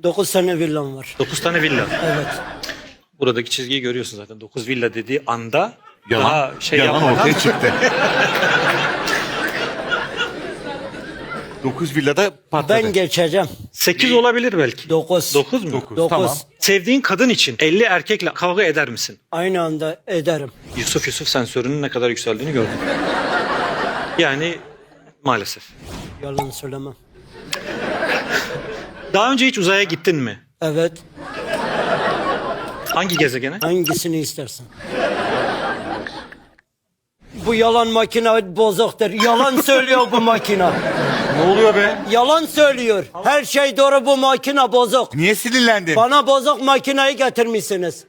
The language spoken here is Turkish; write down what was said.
9 tane villam var. 9 tane villa. Evet. Buradaki çizgiyi görüyorsun zaten. 9 villa dediği anda Yalan, daha şey yalan yapmadan. ortaya çıktı. 9 villada patladı. Ben geçeceğim. 8 olabilir belki. 9. 9 mu? 9. Tamam. Sevdiğin kadın için 50 erkekle kavga eder misin? Aynı anda ederim. Yusuf sensörünün ne kadar yükseldiğini gördüm. Yani maalesef. Yalan söylemem. Daha önce hiç uzaya gittin mi? Evet. Hangi gezegene? Hangisini istersen. Bu yalan makine bozuktur. Yalan söylüyor bu makine. Ne oluyor be? Yalan söylüyor. Her şey doğru, bu makine bozuk. Niye sinirlendin? Bana bozuk makineyi getirmişsiniz.